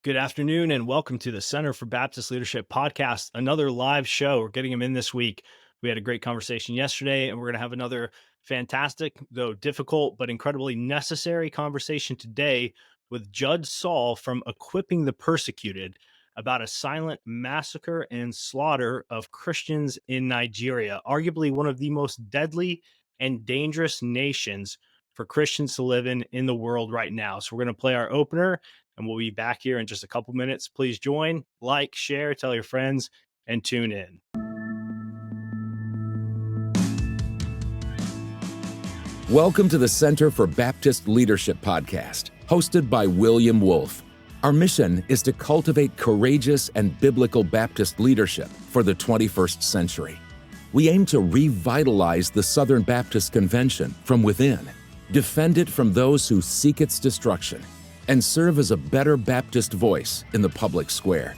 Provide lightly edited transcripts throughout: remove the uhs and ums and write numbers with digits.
Good afternoon and welcome to the Center for Baptist Leadership podcast, another live show. We're getting them in this week. We had a great conversation yesterday, and we're going to have another fantastic, though difficult, but incredibly necessary conversation today with Judd Saul from Equipping the Persecuted about a silent massacre and slaughter of Christians in Nigeria, arguably one of the most deadly and dangerous nations for Christians to live in the world right now. So we're going to play our opener and we'll be back here in just a couple minutes. Please join, like, share, tell your friends, and tune in. Welcome to the Center for Baptist Leadership podcast, hosted by William Wolfe. Our mission is to cultivate courageous and biblical Baptist leadership for the 21st century. We aim to revitalize the Southern Baptist Convention from within, defend it from those who seek its destruction, and serve as a better Baptist voice in the public square.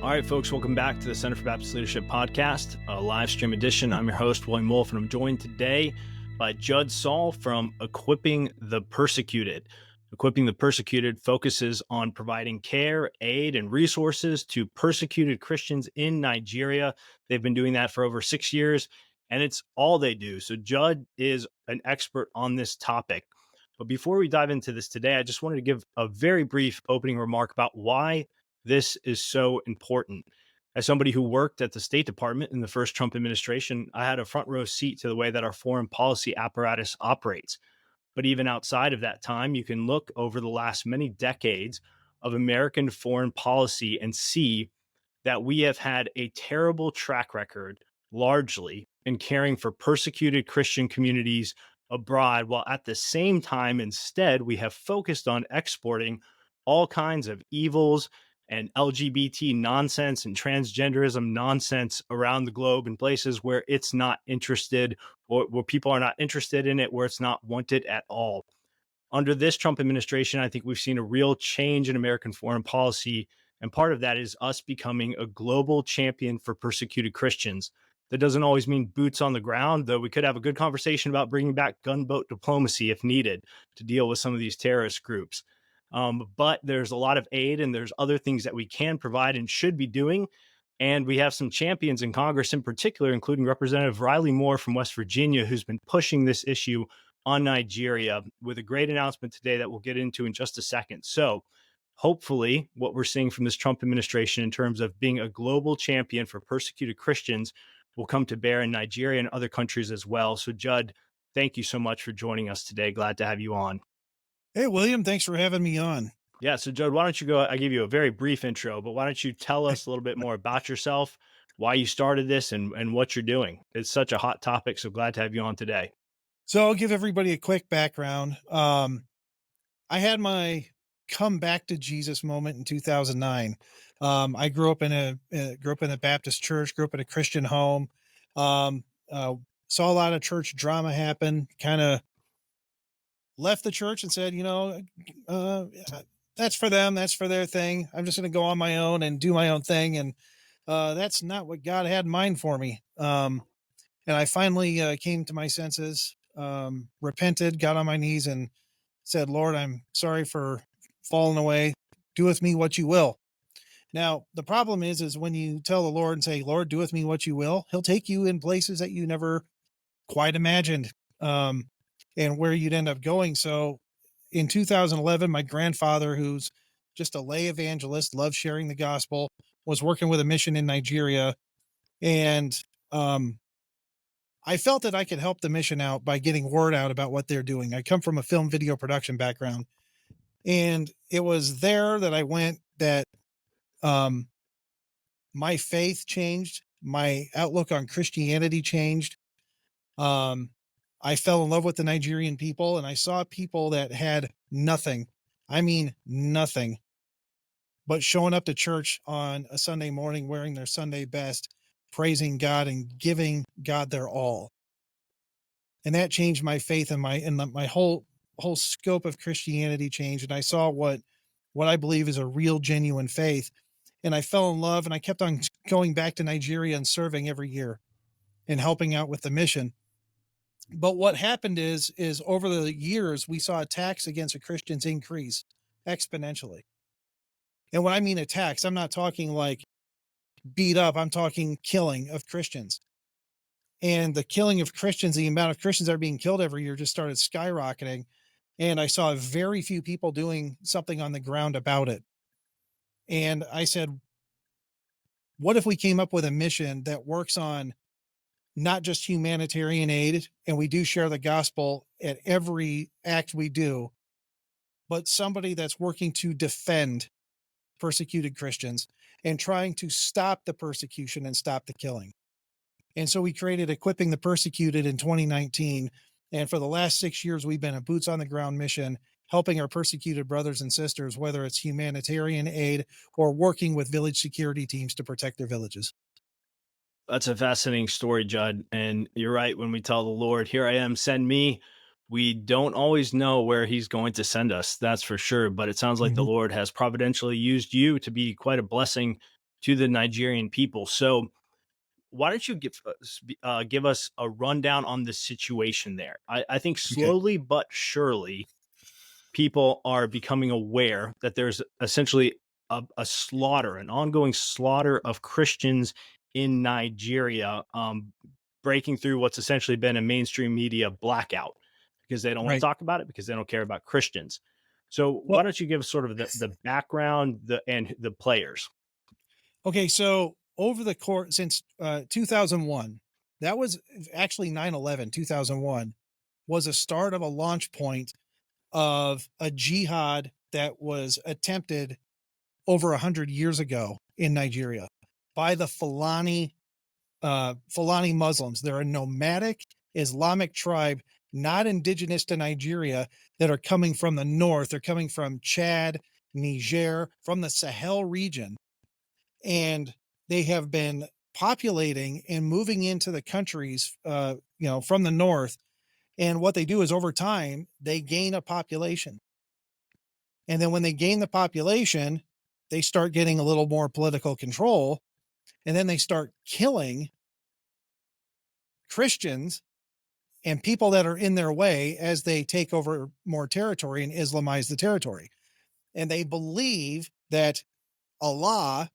All right, folks, welcome back to the Center for Baptist Leadership podcast, a live stream edition. I'm your host, William Wolfe, and I'm joined today by Judd Saul from Equipping the Persecuted. Equipping the Persecuted focuses on providing care, aid, and resources to persecuted Christians in Nigeria. They've been doing that for over 6 years, and it's all they do. So Judd is an expert on this topic. But before we dive into this today, I just wanted to give a very brief opening remark about why this is so important. As somebody who worked at the State Department in the first Trump administration, I had a front row seat to the way that our foreign policy apparatus operates. But even outside of that time, you can look over the last many decades of American foreign policy and see that we have had a terrible track record, largely, in caring for persecuted Christian communities abroad, while at the same time, instead, we have focused on exporting all kinds of evils and LGBT nonsense and transgenderism nonsense around the globe in places where it's not interested, or where people are not interested in it, where it's not wanted at all. Under this Trump administration, I think we've seen a real change in American foreign policy. And part of that is us becoming a global champion for persecuted Christians. That doesn't always mean boots on the ground, though we could have a good conversation about bringing back gunboat diplomacy if needed to deal with some of these terrorist groups. But there's a lot of aid and there's other things that we can provide and should be doing. And we have some champions in Congress in particular, including Representative Riley Moore from West Virginia, who's been pushing this issue on Nigeria with a great announcement today that we'll get into in just a second. So hopefully what we're seeing from this Trump administration in terms of being a global champion for persecuted Christians will come to bear in Nigeria and other countries as well. So Judd, thank you so much for joining us today. Glad to have you on. Hey, William, thanks for having me on. Yeah. So Judd, why don't you go, I gave you a very brief intro, but why don't you tell us a little bit more about yourself, why you started this and what you're doing? It's such a hot topic. So glad to have you on today. So I'll give everybody a quick background. I had my come back to Jesus moment in 2009. I grew up in a Baptist church, grew up in a Christian home, saw a lot of church drama happen, kind of left the church and said, that's for them. That's for their thing. I'm just going to go on my own and do my own thing. And that's not what God had in mind for me. And I finally came to my senses, repented, got on my knees and said, Lord, I'm sorry for falling away. Do with me what you will. Now, the problem is when you tell the Lord and say, Lord, do with me what you will, he'll take you in places that you never quite imagined. And where you'd end up going. So in 2011, my grandfather, who's just a lay evangelist, loves sharing the gospel, was working with a mission in Nigeria. And I felt that I could help the mission out by getting word out about what they're doing. I come from a film video production background. And it was there that I went that my faith changed. My outlook on Christianity changed. I fell in love with the Nigerian people, and I saw people that had nothing. I mean, nothing, but showing up to church on a Sunday morning, wearing their Sunday best, praising God and giving God their all. And that changed my faith and my whole scope of Christianity changed. And I saw what I believe is a real, genuine faith. and I fell in love, and I kept on going back to Nigeria and serving every year and helping out with the mission. But what happened is over the years we saw attacks against the Christians increase exponentially. And when I mean attacks, I'm not talking like beat up, I'm talking killing of Christians. And the killing of Christians, the amount of Christians that are being killed every year just started skyrocketing. And I saw very few people doing something on the ground about it. And I said, what if we came up with a mission that works on not just humanitarian aid, and we do share the gospel at every act we do, but somebody that's working to defend persecuted Christians and trying to stop the persecution and stop the killing. And so we created Equipping the Persecuted in 2019. And for the last 6 years, we've been a boots on the ground mission, helping our persecuted brothers and sisters, whether it's humanitarian aid or working with village security teams to protect their villages. That's a fascinating story, Judd. And you're right. When we tell the Lord, here I am, send me, we don't always know where he's going to send us. That's for sure. But it sounds like the Mhm. Lord has providentially used you to be quite a blessing to the Nigerian people. So why don't you give us a rundown on the situation there? I think Okay. slowly but surely people are becoming aware that there's essentially a slaughter, an ongoing slaughter of Christians in Nigeria, breaking through what's essentially been a mainstream media blackout because they don't want to Right. talk about it because they don't care about Christians. So why Well, don't you give us sort of the background and the players? okay. So over the course since 2001, that was actually 9/11, 2001 was a start of a launch point of a jihad that was attempted over 100 years ago in Nigeria by the Fulani Muslims. They're a nomadic Islamic tribe, not indigenous to Nigeria, that are coming from the north. They're coming from Chad, Niger, from the Sahel region, and they have been populating and moving into the countries, from the north. And what they do is over time they gain a population, and then when they gain the population, they start getting a little more political control, and then they start killing Christians and people that are in their way as they take over more territory and Islamize the territory. And they believe that Allah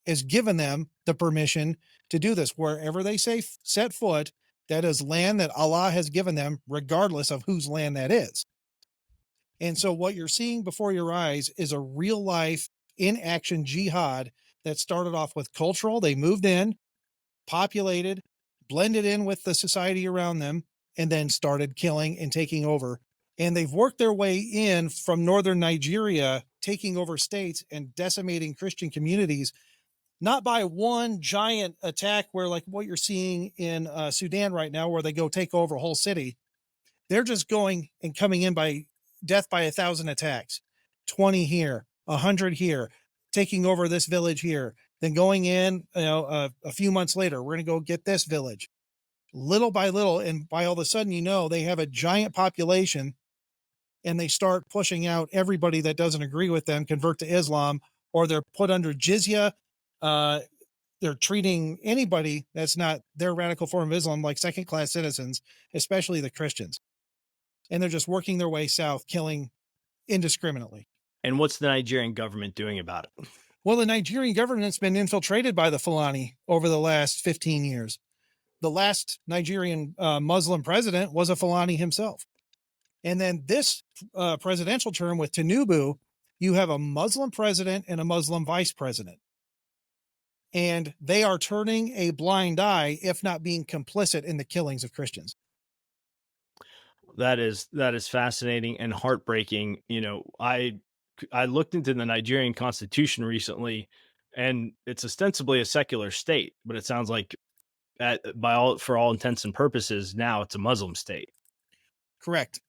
has given them the permission to do this wherever they say set foot. That is land that Allah has given them, regardless of whose land that is. And so, what you're seeing before your eyes is a real life in action jihad that started off with cultural. They moved in, populated, blended in with the society around them, and then started killing and taking over. And they've worked their way in from northern Nigeria, taking over states and decimating Christian communities, not by one giant attack where, like what you're seeing in Sudan right now, where they go take over a whole city. They're just going and coming in by death by 1,000 attacks, 20 here, 100 here, taking over this village here, then going in, a few months later, we're going to go get this village little by little. And by all of a sudden, they have a giant population, and they start pushing out everybody that doesn't agree with them, convert to Islam, or they're put under jizya. Uh, they're treating anybody that's not their radical form of Islam like second class citizens, especially the Christians. And they're just working their way south, killing indiscriminately. And what's the Nigerian government doing about it? Well, the Nigerian government's been infiltrated by the Fulani over the last 15 years. The last Nigerian Muslim president was a Fulani himself. And then this presidential term with Tinubu, you have a Muslim president and a Muslim vice president. And they are turning a blind eye, if not being complicit in the killings of Christians. That is fascinating and heartbreaking. I looked into the Nigerian constitution recently, and it's ostensibly a secular state, but it sounds like for all intents and purposes now it's a Muslim state. Correct.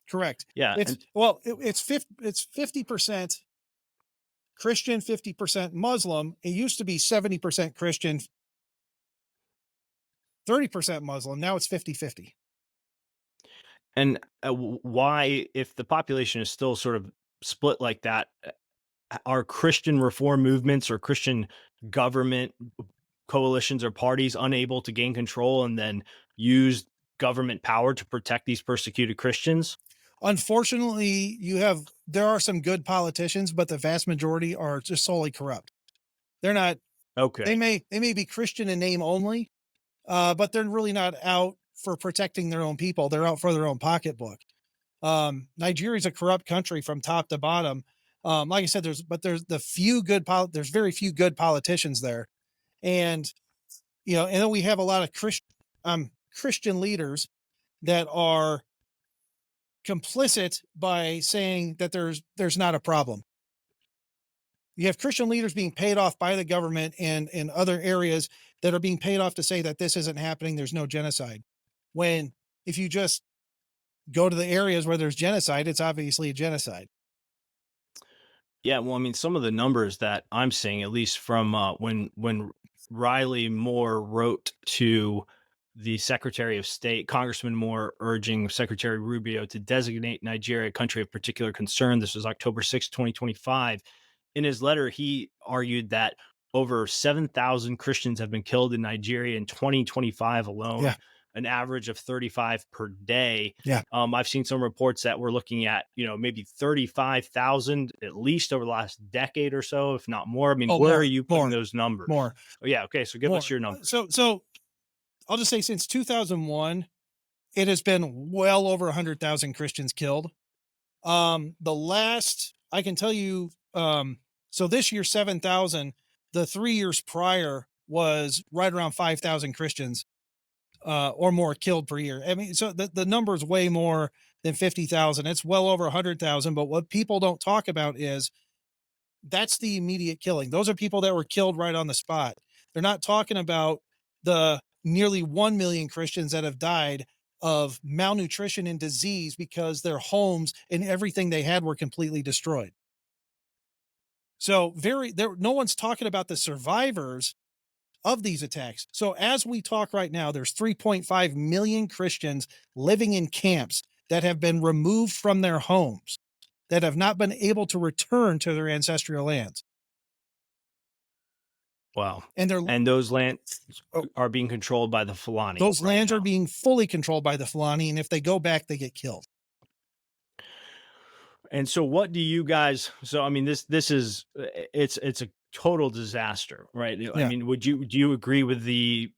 Correct. Yeah, It's and well, it's 50% Christian, 50% Muslim. It used to be 70% Christian, 30% Muslim. Now it's 50-50. why, if the population is still sort of split like that, are Christian reform movements or Christian government coalitions or parties unable to gain control and then use government power to protect these persecuted Christians? Unfortunately, there are some good politicians, but the vast majority are just solely corrupt. They're not. Okay. They may be Christian in name only, but they're really not out for protecting their own people. They're out for their own pocketbook. Nigeria is a corrupt country from top to bottom. Like I said, there's very few good politicians there, and and then we have a lot of Christian leaders that are complicit by saying that there's not a problem. You have Christian leaders being paid off by the government and in other areas that are being paid off to say that this isn't happening. There's no genocide. When if you just go to the areas where there's genocide, it's obviously a genocide. Yeah, well, I mean, some of the numbers that I'm seeing, at least from when Riley Moore wrote to the Secretary of State, Congressman Moore urging Secretary Rubio to designate Nigeria a country of particular concern. This was October 6, 2025. In his letter, he argued that over 7,000 Christians have been killed in Nigeria in 2025 Yeah, alone, an average of 35 per day. yeah. I've seen some reports that we're looking at, maybe 35,000 at least over the last decade or so, if not more. I mean, Oh, where are more, you putting more, those numbers? more, Oh, yeah. Okay. So give more. us your numbers. So I'll just say since 2001, it has been well over 100,000 Christians killed. The last I can tell you, so this year 7,000. The 3 years prior was right around 5,000 Christians or more killed per year. I mean, so the number is way more than 50,000. It's well over 100,000. But what people don't talk about is that's the immediate killing. Those are people that were killed right on the spot. They're not talking about the nearly 1 million Christians that have died of malnutrition and disease because their homes and everything they had were completely destroyed. So no one's talking about the survivors of these attacks. So as we talk right now, there's 3.5 million Christians living in camps that have been removed from their homes, that have not been able to return to their ancestral lands. Wow. And And those lands oh, are being controlled by the Fulani those right lands are now. being fully controlled by the Fulani, and if they go back, they get killed. And so what do you guys, so I mean, this is, it's a total disaster, right? I Yeah. mean, do you agree with the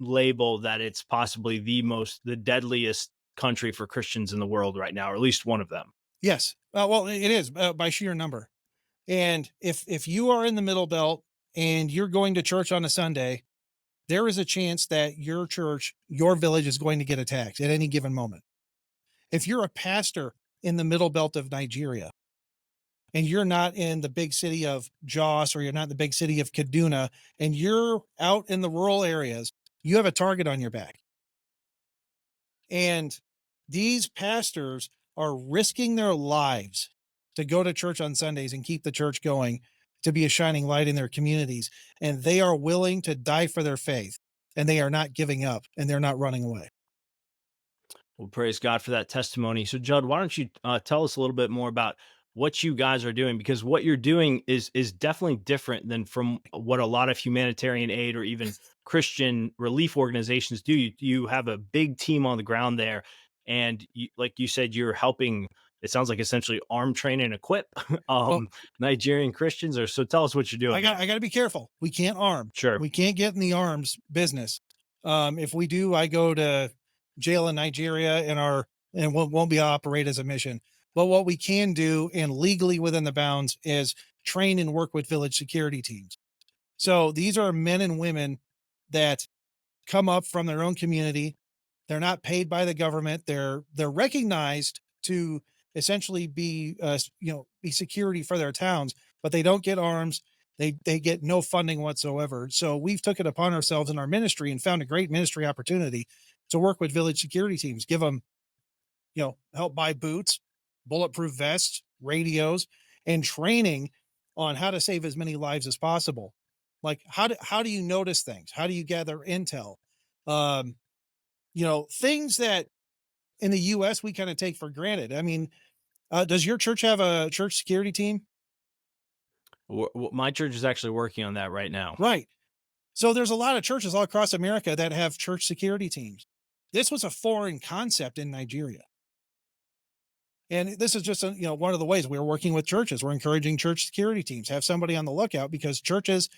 label that it's possibly the deadliest country for Christians in the world right now, or at least one of them? Yes. Well, it is by sheer number. And if you are in the Middle Belt and you're going to church on a Sunday, there is a chance that your church, your village is going to get attacked at any given moment. If you're a pastor in the Middle Belt of Nigeria and you're not in the big city of Jos or you're not in the big city of Kaduna and you're out in the rural areas, you have a target on your back. And these pastors are risking their lives to go to church on Sundays and keep the church going, to be a shining light in their communities. And they are willing to die for their faith, and they are not giving up, and they're not running away. Well, praise God for that testimony. So, Judd, why don't you tell us a little bit more about what you guys are doing? Because what you're doing is definitely different than from what a lot of humanitarian aid or even Christian relief organizations do. You have a big team on the ground there, and like you said, you're helping. It sounds like essentially arm, train, and equip Well, Nigerian Christians. Or so, tell us what you're doing there. I got to be careful. We can't arm. Sure. We can't get in the arms business. If we do, I go to jail in Nigeria and won't be operate as a mission. But what we can do and legally within the bounds is train and work with village security teams. So these are men and women that come up from their own community. They're not paid by the government. They're recognized to essentially be security for their towns, but they don't get arms. They get no funding whatsoever. So we've took it upon ourselves in our ministry and found a great ministry opportunity to work with village security teams, give them, help buy boots, bulletproof vests, radios, and training on how to save as many lives as possible. Like how do you notice things? How do you gather intel? Um, things that in the US we kind of take for granted. I mean, does your church have a church security team? My church is actually working on that right now. Right. So there's a lot of churches all across America that have church security teams. This was a foreign concept in Nigeria. And this is just one of the ways we're working with churches. We're encouraging church security teams, have somebody on the lookout, because churches,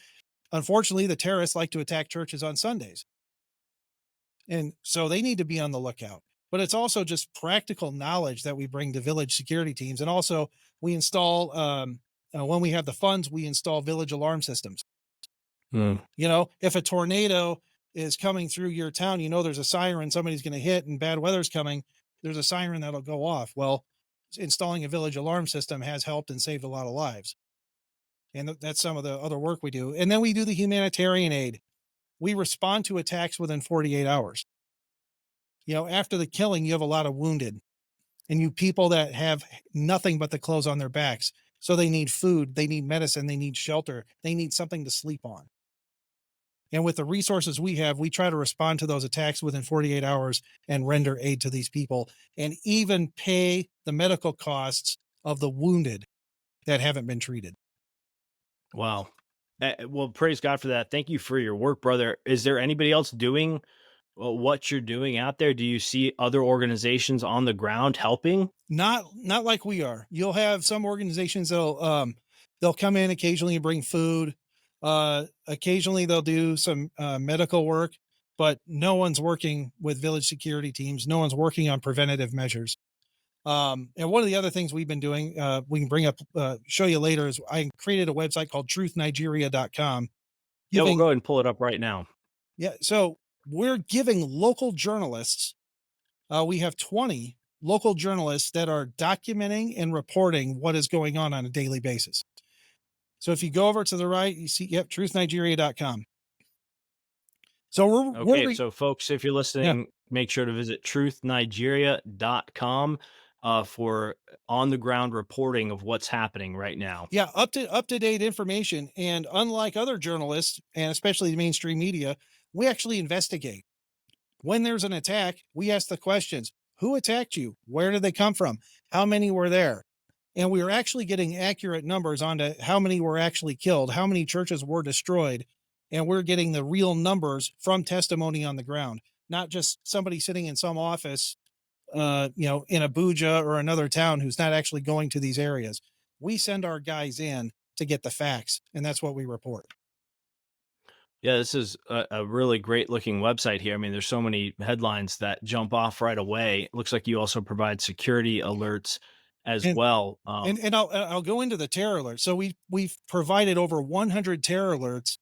unfortunately, the terrorists like to attack churches on Sundays. And so they need to be on the lookout. But it's also just practical knowledge that we bring to village security teams. And also we install, when we have the funds, we install village alarm systems. Mm. If a tornado is coming through your town, there's a siren, somebody's going to hit and bad weather's coming, there's a siren that'll go off. Well, installing a village alarm system has helped and saved a lot of lives. And that's some of the other work we do. And then we do the humanitarian aid. We respond to attacks within 48 hours. After the killing, you have a lot of wounded and you people that have nothing but the clothes on their backs. So they need food, they need medicine, they need shelter, they need something to sleep on. And with the resources we have, we try to respond to those attacks within 48 hours and render aid to these people and even pay the medical costs of the wounded that haven't been treated. Wow. Well, praise God for that. Thank you for your work, brother. Is there anybody else doing what you're doing out there? Do you see other organizations on the ground helping? Not like we are. You'll have some organizations they'll come in occasionally and bring food. Occasionally they'll do some medical work, but no one's working with village security teams. No one's working on preventative measures. And one of the other things we've been doing, we can bring up, show you later, is I created a website called truthnigeria.com. Yeah, we'll go ahead and pull it up right now. Yeah. So we're giving local journalists, we have 20 local journalists that are documenting and reporting what is going on a daily basis. So if you go over to the right, you see, truthnigeria.com. So so folks, if you're listening, make sure to visit truthnigeria.com for on the ground reporting of what's happening right now. Yeah, up to date information. And unlike other journalists, and especially the mainstream media, we actually investigate. When there's an attack, we ask the questions: who attacked you? Where did they come from? How many were there? And we are actually getting accurate numbers onto how many were actually killed, how many churches were destroyed. And we're getting the real numbers from testimony on the ground, not just somebody sitting in some office, in Abuja or another town who's not actually going to these areas. We send our guys in to get the facts, and that's what we report. Yeah, this is a really great looking website here. I mean, there's so many headlines that jump off right away. It looks like you also provide security alerts as well. And I'll go into the terror alert. So we've provided over 100 terror alerts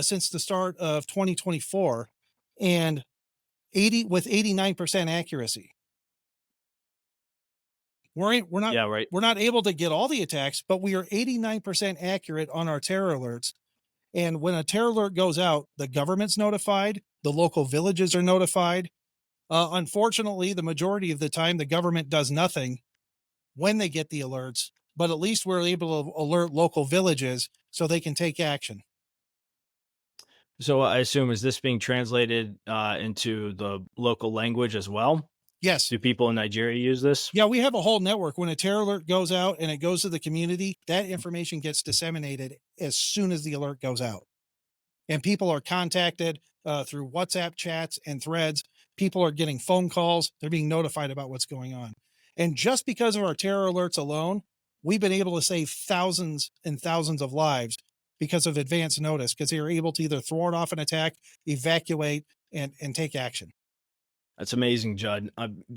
since the start of 2024, and 89% accuracy. We're not Yeah, right. We're not able to get all the attacks, but we are 89% accurate on our terror alerts. And when a terror alert goes out, the government's notified, the local villages are notified. Unfortunately, the majority of the time, the government does nothing when they get the alerts, but at least we're able to alert local villages so they can take action. So I assume, is this being translated into the local language as well? Yes. Do people in Nigeria use this? Yeah, we have a whole network. When a terror alert goes out and it goes to the community, that information gets disseminated as soon as the alert goes out. And people are contacted through WhatsApp chats and threads. People are getting phone calls. They're being notified about what's going on. And just because of our terror alerts alone, we've been able to save thousands and thousands of lives because of advance notice, because they are able to either thwart off an attack, evacuate, and take action. That's amazing, Judd.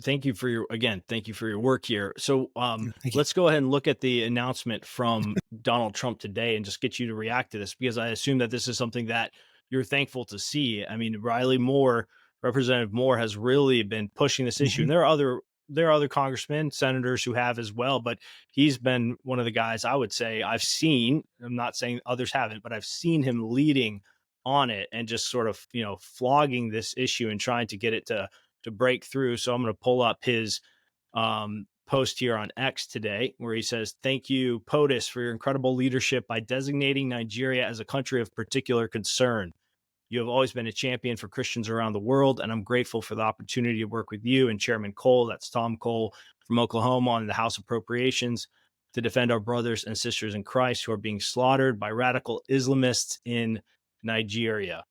Thank you for your work here. So let's go ahead and look at the announcement from Donald Trump today and just get you to react to this, because I assume that this is something that you're thankful to see. I mean, Representative Moore has really been pushing this issue, and there are other congressmen, senators who have as well, but he's been one of the guys I would say I've seen. I'm not saying others haven't, but I've seen him leading on it and just sort of, flogging this issue and trying to get it to break through. So I'm going to pull up his post here on X today, where he says, "Thank you, POTUS, for your incredible leadership by designating Nigeria as a country of particular concern. You have always been a champion for Christians around the world, and I'm grateful for the opportunity to work with you and Chairman Cole," that's Tom Cole from Oklahoma, on the House Appropriations, to defend our brothers and sisters in Christ who are being slaughtered by radical Islamists in Nigeria.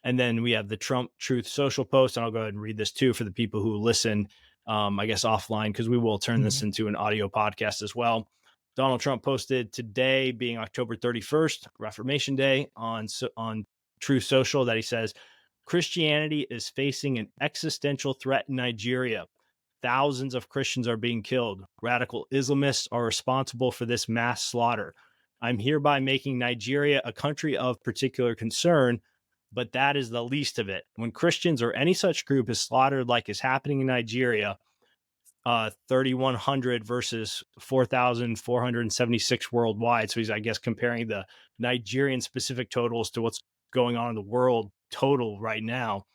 And then we have the Trump Truth Social post, and I'll go ahead and read this too for the people who listen, I guess, offline, because we will turn this into an audio podcast as well. Donald Trump posted today, being October 31st, Reformation Day, on Truth Social, that he says, Christianity is facing an existential threat in Nigeria. Thousands of Christians are being killed. Radical Islamists are responsible for this mass slaughter. I'm hereby making Nigeria a country of particular concern, but that is the least of it. When Christians or any such group is slaughtered like is happening in Nigeria, 3,100 versus 4,476 worldwide. So he's, I guess, comparing the Nigerian specific totals to what's going on in the world total right now.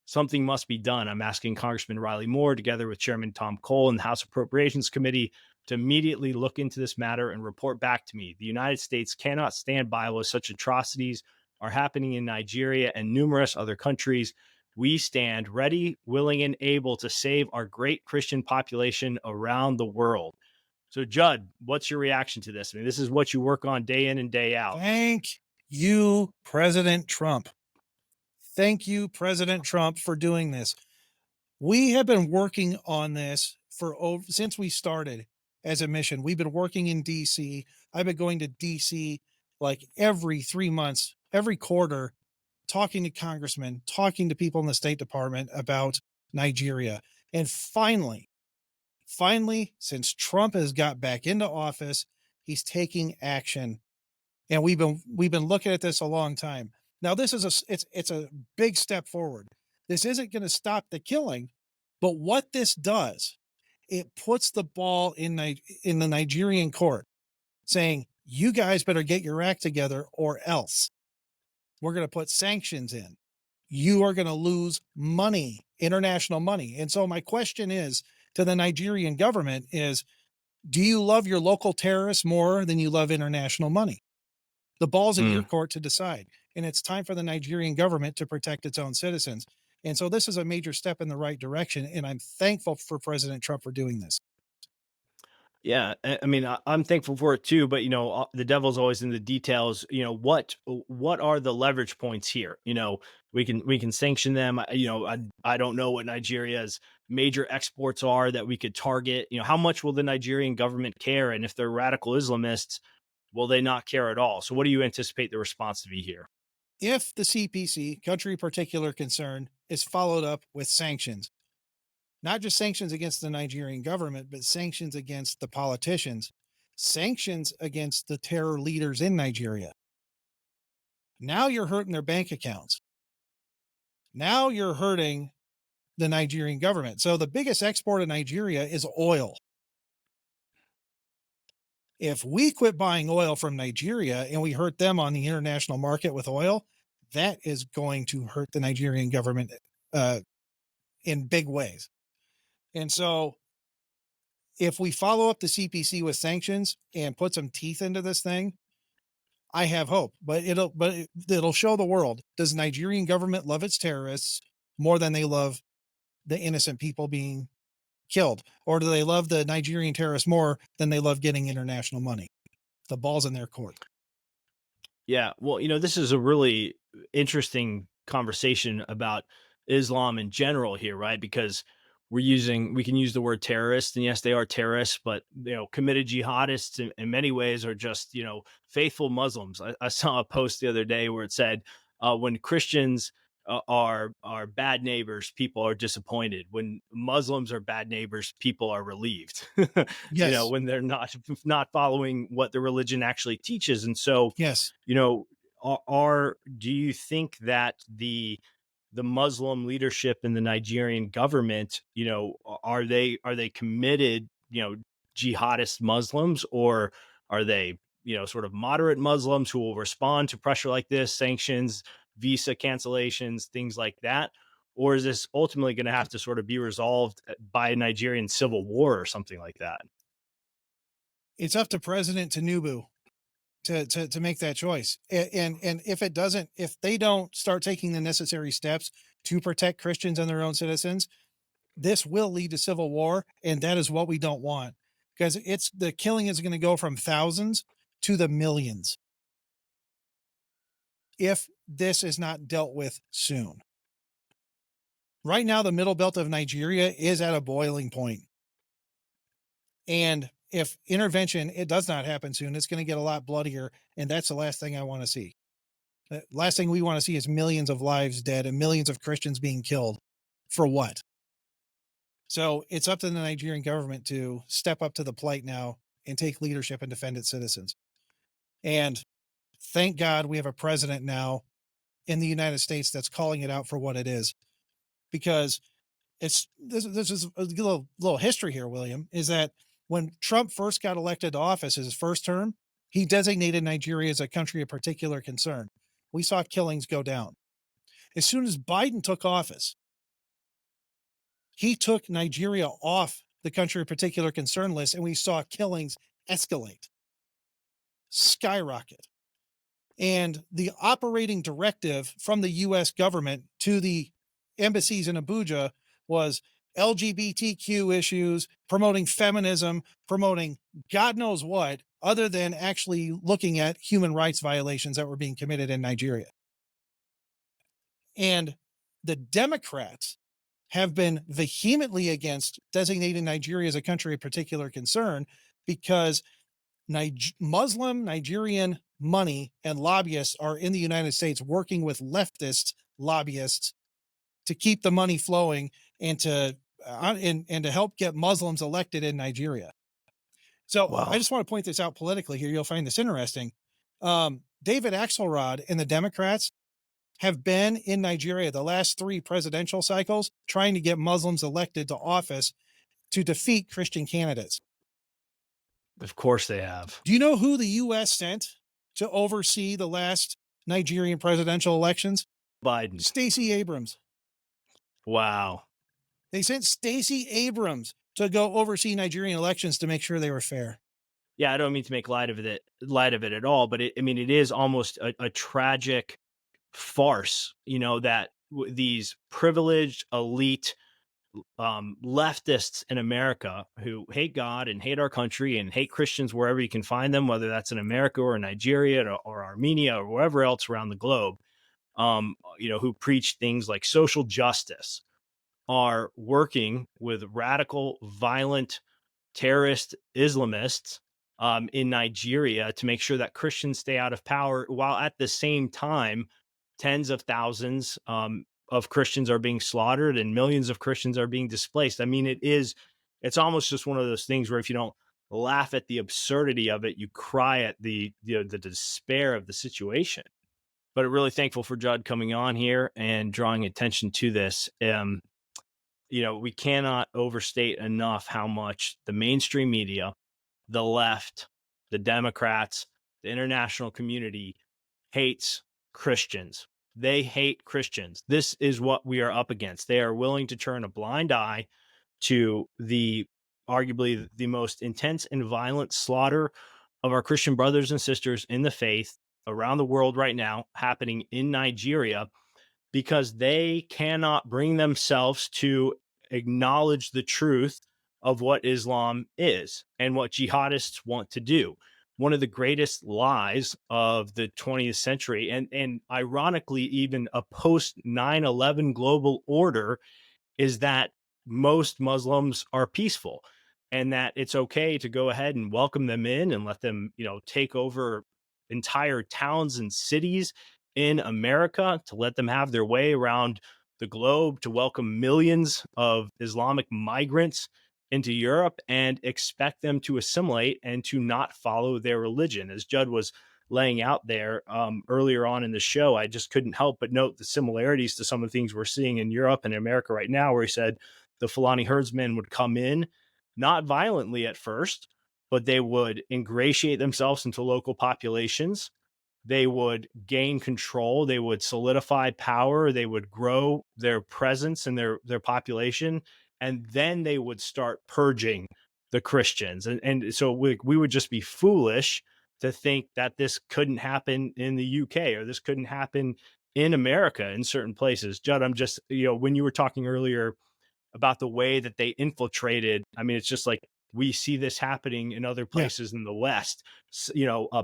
Something must be done. I'm asking Congressman Riley Moore, together with Chairman Tom Cole and the House Appropriations Committee, to immediately look into this matter and report back to me. The United States cannot stand by while such atrocities are happening in Nigeria and numerous other countries. We stand ready, willing, and able to save our great Christian population around the world. So, Judd, what's your reaction to this? I mean, this is what you work on day in and day out. Thank you, President Trump. Thank you, President Trump, for doing this. We have been working on this since we started as a mission. We've been working in DC. I've been going to DC like every 3 months, every quarter, talking to congressmen, talking to people in the State Department about Nigeria. And finally, since Trump has got back into office, he's taking action. And we've been looking at this a long time. Now, this is it's a big step forward. This isn't going to stop the killing, but what this does, it puts the ball in the Nigerian court, saying, you guys better get your act together or else. We're going to put sanctions in. You are going to lose money, international money. And so my question is to the Nigerian government is, do you love your local terrorists more than you love international money? The ball's in your court to decide. And it's time for the Nigerian government to protect its own citizens. And so this is a major step in the right direction. And I'm thankful for President Trump for doing this. Yeah, I mean, I'm thankful for it too. But the devil's always in the details. What are the leverage points here? We can sanction them. I don't know what Nigeria's major exports are that we could target. How much will the Nigerian government care? And if they're radical Islamists, will they not care at all? So, what do you anticipate the response to be here? If the CPC, country particular concern, is followed up with sanctions, not just sanctions against the Nigerian government, but sanctions against the politicians, sanctions against the terror leaders in Nigeria. Now you're hurting their bank accounts. Now you're hurting the Nigerian government. So the biggest export of Nigeria is oil. If we quit buying oil from Nigeria and we hurt them on the international market with oil, that is going to hurt the Nigerian government in big ways. And so if we follow up the CPC with sanctions and put some teeth into this thing, I have hope, but it'll show the world. Does the Nigerian government love its terrorists more than they love the innocent people being killed? Or do they love the Nigerian terrorists more than they love getting international money? The ball's in their court. Yeah, well, this is a really interesting conversation about Islam in general here, right? Because we can use the word terrorist, and yes, they are terrorists, but committed jihadists in many ways are just faithful Muslims. I saw a post the other day where it said, when Christians are bad neighbors, people are disappointed. When Muslims are bad neighbors, people are relieved. Yes. When they're not following what the religion actually teaches. And so, Yes. do you think that the Muslim leadership in the Nigerian government, are they committed, jihadist Muslims, or are they, sort of moderate Muslims who will respond to pressure like this, sanctions, visa cancellations, things like that? Or is this ultimately going to have to sort of be resolved by a Nigerian civil war or something like that? It's up to President Tinubu to make that choice. And if they don't start taking the necessary steps to protect Christians and their own citizens, this will lead to civil war. And that is what we don't want. because the killing is going to go from thousands to the millions if this is not dealt with soon. Right now, the middle belt of Nigeria is at a boiling point. And if intervention, it does not happen soon, it's going to get a lot bloodier. And that's the last thing I want to see. The last thing we want to see is millions of lives dead and millions of Christians being killed. For what? So it's up to the Nigerian government to step up to the plate now and take leadership and defend its citizens. And thank God we have a president now in the United States that's calling it out for what it is. Because this is a little history here, William, is that when Trump first got elected to office, his first term, he designated Nigeria as a country of particular concern. We saw killings go down. As soon as Biden took office, he took Nigeria off the country of particular concern list, and we saw killings escalate, skyrocket. And the operating directive from the U.S. government to the embassies in Abuja was LGBTQ issues, promoting feminism, promoting God knows what, other than actually looking at human rights violations that were being committed in Nigeria. And the Democrats have been vehemently against designating Nigeria as a country of particular concern because Muslim Nigerian money and lobbyists are in the United States working with leftist lobbyists to keep the money flowing and to help get Muslims elected in Nigeria. So Wow. I just want to point this out politically here. You'll find this interesting. David Axelrod and the Democrats have been in Nigeria the last 3 presidential cycles trying to get Muslims elected to office to defeat Christian candidates. Of course they have. Do you know who the U.S. sent to oversee the last Nigerian presidential elections? Biden. Stacey Abrams. Wow. They sent Stacey Abrams to go oversee Nigerian elections to make sure they were fair. Yeah, I don't mean to make light of it at all, but it is almost a tragic farce, that these privileged elite leftists in America who hate God and hate our country and hate Christians wherever you can find them, whether that's in America or Nigeria or Armenia or wherever else around the globe, who preach things like social justice, are working with radical, violent, terrorist Islamists in Nigeria to make sure that Christians stay out of power, while at the same time, tens of thousands of Christians are being slaughtered and millions of Christians are being displaced. I mean, it's almost just one of those things where if you don't laugh at the absurdity of it, you cry at the despair of the situation. But I'm really thankful for Judd coming on here and drawing attention to this. We cannot overstate enough how much the mainstream media, the left, the Democrats, the international community hates Christians. They hate Christians. This is what we are up against. They are willing to turn a blind eye to the arguably the most intense and violent slaughter of our Christian brothers and sisters in the faith around the world right now, happening in Nigeria, because they cannot bring themselves to acknowledge the truth of what Islam is and what jihadists want to do. One of the greatest lies of the 20th century, and ironically, even a post 9/11 global order, is that most Muslims are peaceful and that it's okay to go ahead and welcome them in and let them, take over entire towns and cities in America, to let them have their way around the globe, to welcome millions of Islamic migrants into Europe and expect them to assimilate and to not follow their religion. As Judd was laying out there earlier on in the show, I just couldn't help but note the similarities to some of the things we're seeing in Europe and America right now, where he said the Fulani herdsmen would come in, not violently at first, but they would ingratiate themselves into local populations. They would gain control. They would solidify power. They would grow their presence and their population. And then they would start purging the Christians. And so we would just be foolish to think that this couldn't happen in the UK or this couldn't happen in America in certain places. Judd, I'm just, when you were talking earlier about the way that they infiltrated, I mean, it's just like we see this happening in other Yeah. places in the West,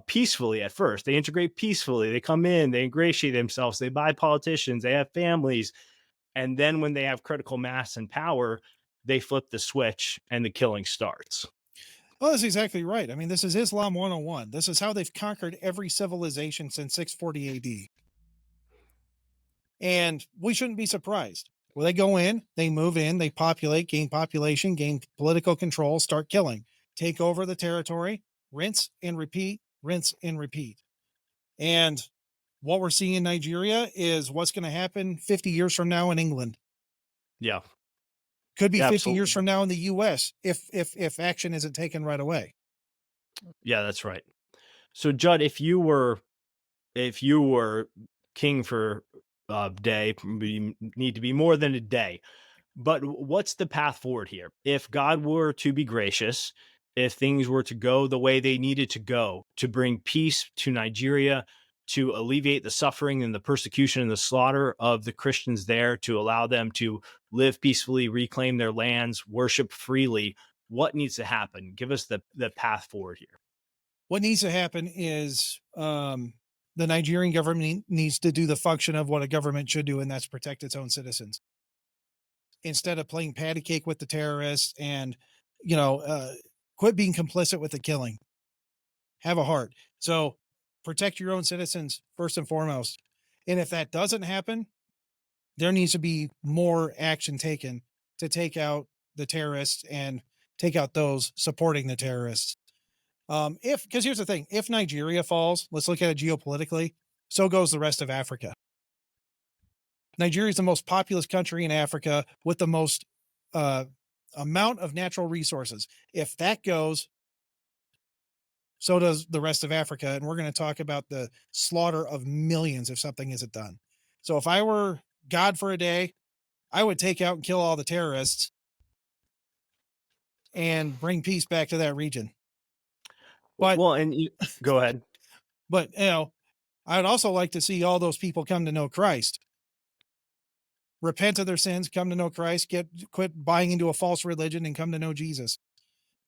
peacefully at first. They integrate peacefully. They come in, they ingratiate themselves, they buy politicians, they have families. And then when they have critical mass and power, they flip the switch and the killing starts. Well, that's exactly right. I mean, this is Islam 101. This is how they've conquered every civilization since 640 AD. And we shouldn't be surprised. Well, they go in, they move in, they populate, gain population, gain political control, start killing, take over the territory, rinse and repeat, rinse and repeat. And what we're seeing in Nigeria is what's going to happen 50 years from now in England. Yeah. Could be Yeah, 50 years absolutely. from now in the US if action isn't taken right away. Yeah, that's right. So Judd, if you were king for a day, you need to be more than a day. But what's the path forward here? If God were to be gracious, if things were to go the way they needed to go to bring peace to Nigeria, to alleviate the suffering and the persecution and the slaughter of the Christians there, to allow them to live peacefully, reclaim their lands, worship freely, what needs to happen? Give us the path forward here. What needs to happen is the Nigerian government needs to do the function of what a government should do, and that's protect its own citizens. Instead of playing patty cake with the terrorists and, you know, quit being complicit with the killing. Have a heart. So protect your own citizens first and foremost. And if that doesn't happen, there needs to be more action taken to take out the terrorists and take out those supporting the terrorists. Because here's the thing, if Nigeria falls, let's look at it geopolitically, so goes the rest of Africa. Nigeria is the most populous country in Africa with the most uh, amount of natural resources. If that goes, so does the rest of Africa. And we're going to talk about the slaughter of millions if something isn't done. So if I were God for a day, I would take out and kill all the terrorists and bring peace back to that region. But, Well, go ahead. but, I'd also like to see all those people come to know Christ, repent of their sins, come to know Christ, quit buying into a false religion and come to know Jesus.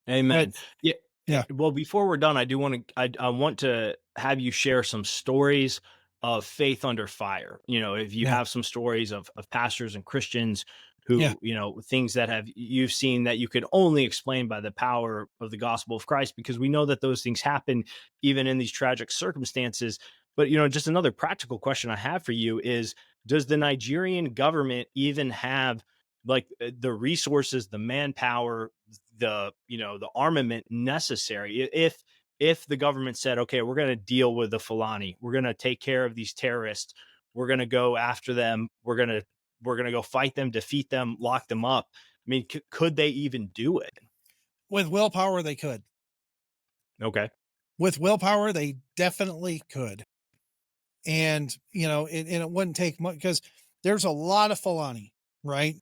But Amen. Yeah. yeah, Well, before we're done, I want to have you share some stories of faith under fire. If you yeah, have some stories of pastors and Christians yeah. who, things that you've seen that you could only explain by the power of the gospel of Christ, because we know that those things happen even in these tragic circumstances. But, just another practical question I have for you is, does the Nigerian government even have like the resources, the manpower, the armament necessary? If the government said, okay, we're going to deal with the Fulani, we're going to take care of these terrorists, we're going to go after them, we're going to go fight them, defeat them, lock them up. I mean, could they even do it? With willpower, they could. Okay. With willpower, they definitely could. And, it wouldn't take much because there's a lot of Fulani, right?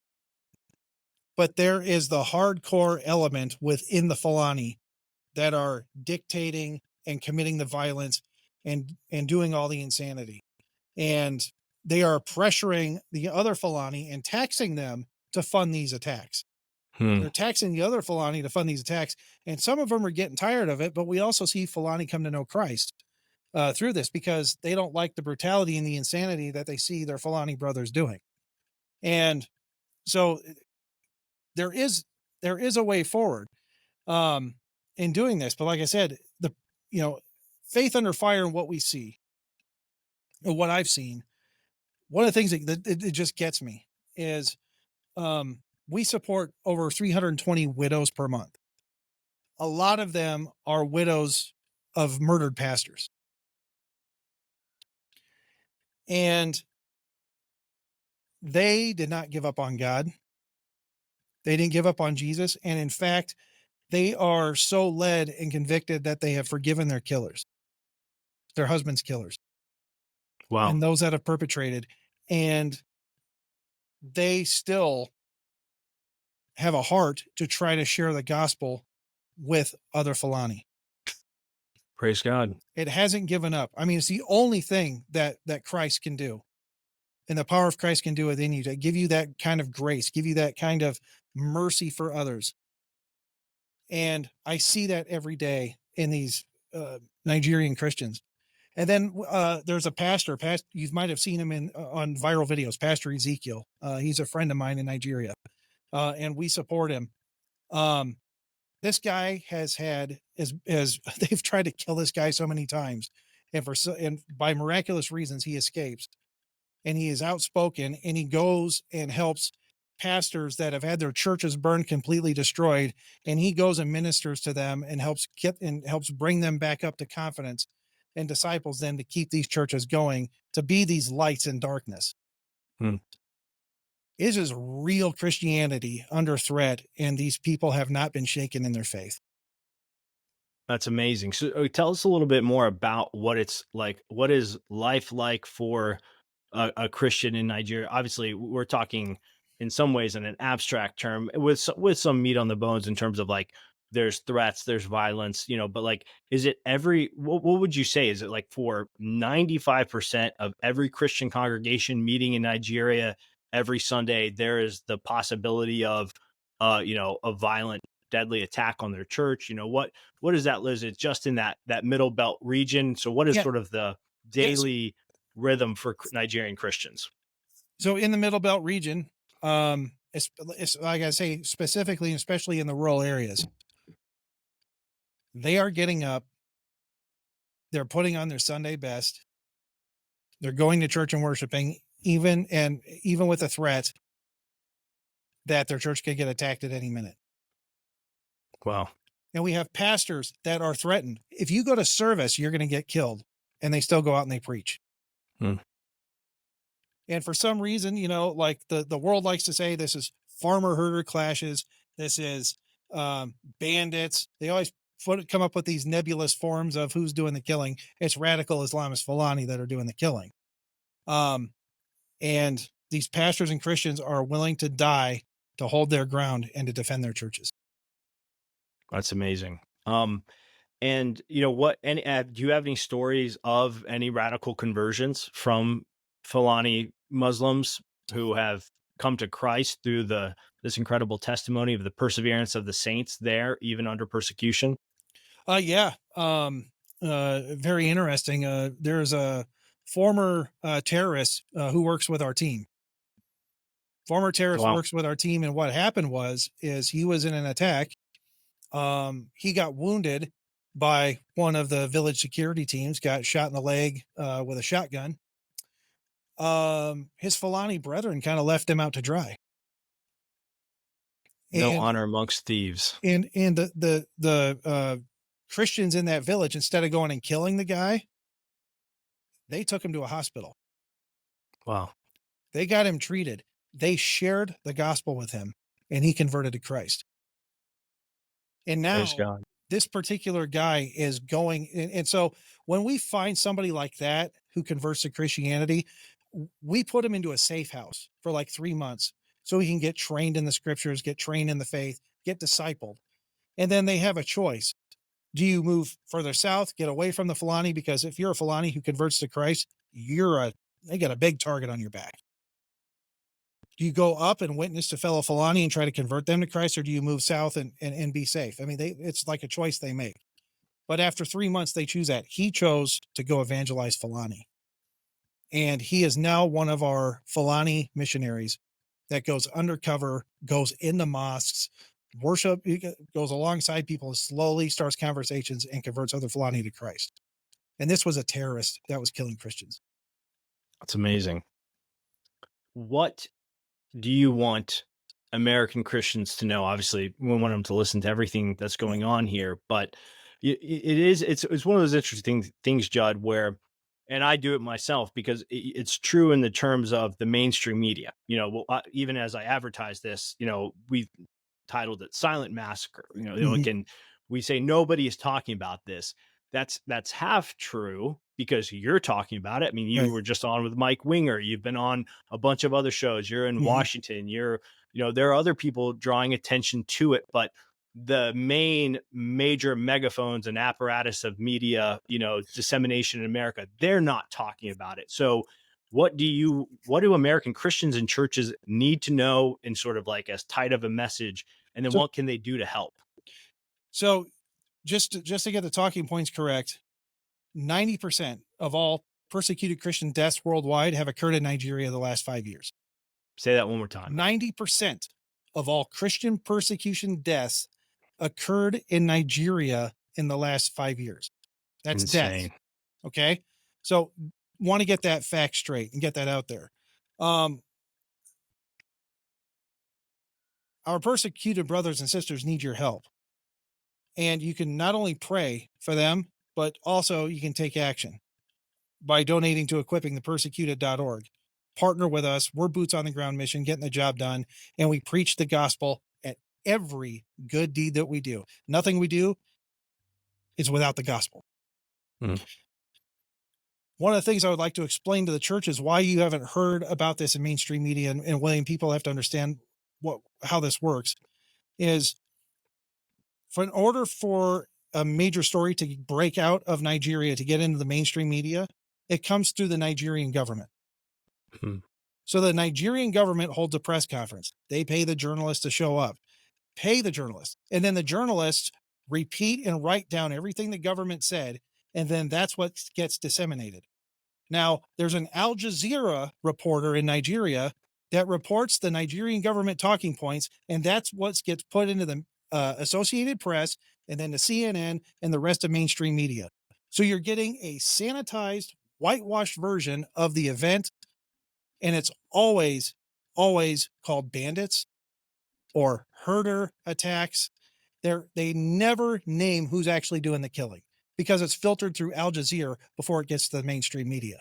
But there is the hardcore element within the Fulani that are dictating and committing the violence and doing all the insanity. And they are pressuring the other Fulani and taxing them to fund these attacks. Hmm. They're taxing the other Fulani to fund these attacks. And some of them are getting tired of it, but we also see Fulani come to know Christ through this because they don't like the brutality and the insanity that they see their Fulani brothers doing. And so there is a way forward in doing this. But like I said, you know, faith under fire and what we see, or what I've seen, one of the things that it just gets me is we support over 320 widows per month. A lot of them are widows of murdered pastors. And they did not give up on God. They didn't give up on Jesus. And in fact, they are so led and convicted that they have forgiven their killers, their husbands' killers, Wow. and those that have perpetrated. And they still have a heart to try to share the gospel with other Fulani. Praise God. It hasn't given up. I mean, it's the only thing that Christ can do. And the power of Christ can do within you to give you that kind of grace, give you that kind of mercy for others. And I see that every day in these Nigerian Christians. And then there's a pastor. You might have seen him in on viral videos. Pastor Ezekiel. He's a friend of mine in Nigeria, and we support him. Um, this guy has had as they've tried to kill this guy so many times, and by miraculous reasons he escapes, and he is outspoken, and he goes and helps pastors that have had their churches burned completely destroyed, and he goes and ministers to them and helps bring them back up to confidence and disciples them to keep these churches going, to be these lights in darkness. Hmm. It is real Christianity under threat, and these people have not been shaken in their faith. That's amazing. So tell us a little bit more about what it's like. What is life like for a Christian in Nigeria? Obviously, we're talking in some ways in an abstract term with with some meat on the bones in terms of like there's threats, there's violence, but like, is it what would you say? Is it like for 95% of every Christian congregation meeting in Nigeria every Sunday, there is the possibility of, a violent, deadly attack on their church? What is that? Is it just in that middle belt region? So what is Yeah. sort of the Yes. daily rhythm for Nigerian Christians? So in the Middle Belt region, it's like I say, specifically, especially in the rural areas, they are getting up. They're putting on their Sunday best. They're going to church and worshiping, even with the threat that their church could get attacked at any minute. Wow. And we have pastors that are threatened. If you go to service, you're going to get killed, and they still go out and they preach. Hmm. And for some reason, like the world likes to say, this is farmer herder clashes. This is bandits. They always come up with these nebulous forms of who's doing the killing. It's radical Islamist Fulani that are doing the killing. And these pastors and Christians are willing to die to hold their ground and to defend their churches. That's amazing. And what? Any do you have any stories of any radical conversions from Fulani Muslims who have come to Christ through this incredible testimony of the perseverance of the saints there, even under persecution? Yeah. Very interesting. There's a former terrorist who works with our team. Former terrorist Wow. works with our team, and what happened is he was in an attack. He got wounded by one of the village security teams, got shot in the leg with a shotgun. His Fulani brethren kind of left him out to dry. No And honor amongst thieves. the Christians in that village, instead of going and killing the guy, they took him to a hospital. Wow. They got him treated. They shared the gospel with him, and he converted to Christ. And Praise now God. this particular guy is going. And so when we find somebody like that who converts to Christianity, we put him into a safe house for like 3 months so he can get trained in the scriptures, get trained in the faith, get discipled. And then they have a choice. Do you move further south, get away from the Fulani? Because if you're a Fulani who converts to Christ, they got a big target on your back. Do you go up and witness to fellow Fulani and try to convert them to Christ, or do you move south and be safe? I mean, it's like a choice they make. But after 3 months, they choose that. He chose to go evangelize Fulani. And he is now one of our Fulani missionaries that goes undercover, goes into mosques, goes alongside people, slowly starts conversations and converts other Fulani to Christ. And this was a terrorist that was killing Christians. That's amazing. What do you want American Christians to know? Obviously, we want them to listen to everything that's going on here, but it's one of those interesting things, Judd, where, and I do it myself because it's true in the terms of the mainstream media. Even as I advertise this, we titled it "Silent Massacre." Mhm. And we say nobody is talking about this. That's half true because you're talking about it. I mean, you Right. were just on with Mike Winger. You've been on a bunch of other shows. You're in Mhm. Washington. There are other people drawing attention to it, but the main major megaphones and apparatus of media, dissemination in America, they're not talking about it. So what do American Christians and churches need to know in sort of like as tight of a message? And then So what can they do to help? So just to get the talking points correct, 90% of all persecuted Christian deaths worldwide have occurred in Nigeria the last 5 years. Say that one more time. 90% of all Christian persecution deaths occurred in Nigeria in the last 5 years. That's deaths. Insane. Okay. So want to get that fact straight and get that out there. Our persecuted brothers and sisters need your help. And you can not only pray for them, but also you can take action by donating to equippingthepersecuted.org. Partner with us. We're boots on the ground mission, getting the job done. And we preach the gospel at every good deed that we do. Nothing we do is without the gospel. Mhm. One of the things I would like to explain to the church is why you haven't heard about this in mainstream media, and William, people have to understand how this works, is in order for a major story to break out of Nigeria to get into the mainstream media, it comes through the Nigerian government. Hmm. So the Nigerian government holds a press conference. They pay the journalists to show up, pay the journalists, and then the journalists repeat and write down everything the government said, and then that's what gets disseminated. Now, there's an Al Jazeera reporter in Nigeria that reports the Nigerian government talking points, and that's what gets put into the Associated Press and then the CNN and the rest of mainstream media. So you're getting a sanitized, whitewashed version of the event, and it's always called bandits or herder attacks. They never name who's actually doing the killing because it's filtered through Al Jazeera before it gets to the mainstream media.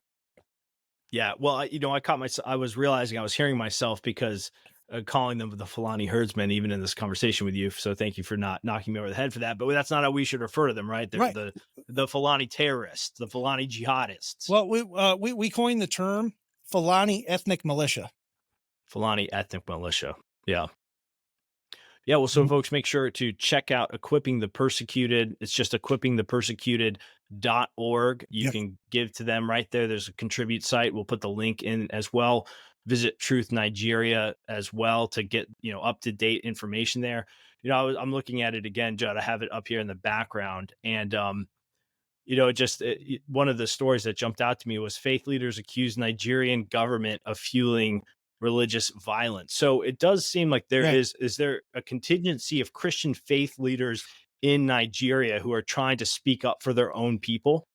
Yeah. Well, I caught myself. I was realizing I was hearing myself because calling them the Fulani herdsmen, even in this conversation with you. So thank you for not knocking me over the head for that. But that's not how we should refer to them, right? They're Right. the Fulani terrorists, the Fulani jihadists. Well, we coined the term Fulani ethnic militia. Fulani ethnic militia. Yeah. Yeah, well, so folks, make sure to check out Equipping the Persecuted. It's just equippingthepersecuted.org. You Yep. can give to them right there. There's a contribute site. We'll put the link in as well. Visit Truth Nigeria as well to get, up-to-date information there. I'm looking at it again, Judd. I have it up here in the background. And, one of the stories that jumped out to me was faith leaders accuse Nigerian government of fueling religious violence. So it does seem like there is there a contingency of Christian faith leaders in Nigeria who are trying to speak up for their own people?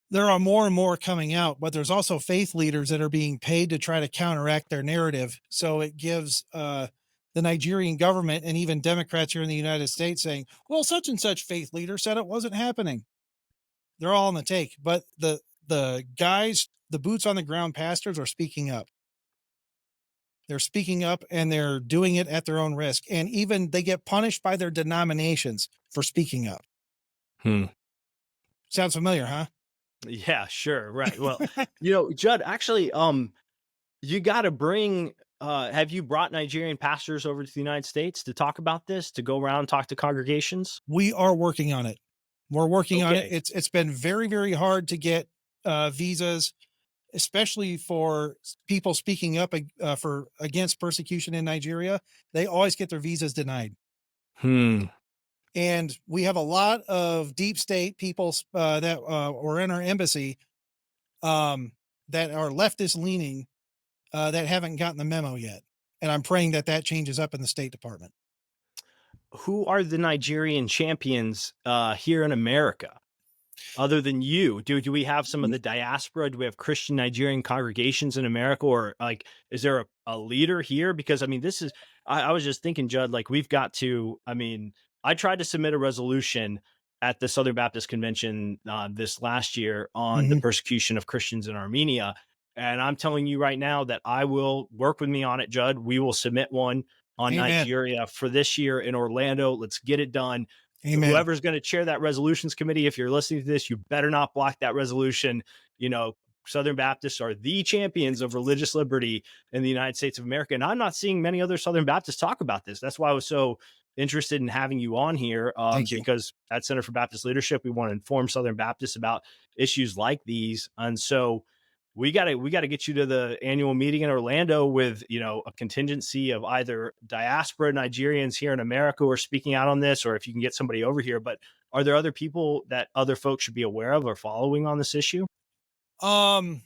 There are more and more coming out, but there's also faith leaders that are being paid to try to counteract their narrative. So it gives the Nigerian government and even Democrats here in the United States saying, well, such and such faith leader said it wasn't happening. They're all on the take, but the guys, the boots on the ground pastors are speaking up. They're speaking up and they're doing it at their own risk. And even they get punished by their denominations for speaking up. Sounds familiar, huh? Yeah, sure. Right. Well, Judd, actually, you got to bring, have you brought Nigerian pastors over to the United States to talk about this, to go around and talk to congregations? We are working on it. We're working on it. It's been very, very hard to get visas, especially for people speaking up against persecution in Nigeria. They always get their visas denied. And we have a lot of deep state people that were in our embassy that are leftist leaning that haven't gotten the memo yet. And I'm praying that changes up in the State Department. Who are the Nigerian champions here in America? Other than you, do we have some of the diaspora? Do we have Christian Nigerian congregations in America, or is there a leader here? Because I was just thinking, Judd, we've got to. I tried to submit a resolution at the Southern Baptist Convention this last year on the persecution of Christians in Armenia, and I'm telling you right now that I will work with me on it, Judd. We will submit one on Nigeria for this year in Orlando. Let's get it done. Amen. Whoever's going to chair that resolutions committee, if you're listening to this, you better not block that resolution. Southern Baptists are the champions of religious liberty in the United States of America. And I'm not seeing many other Southern Baptists talk about this. That's why I was so interested in having you on here, because at Center for Baptist Leadership, we want to inform Southern Baptists about issues like these. And so, we gotta get you to the annual meeting in Orlando with, a contingency of either diaspora Nigerians here in America who are speaking out on this, or if you can get somebody over here. But are there other people that other folks should be aware of or following on this issue? Um,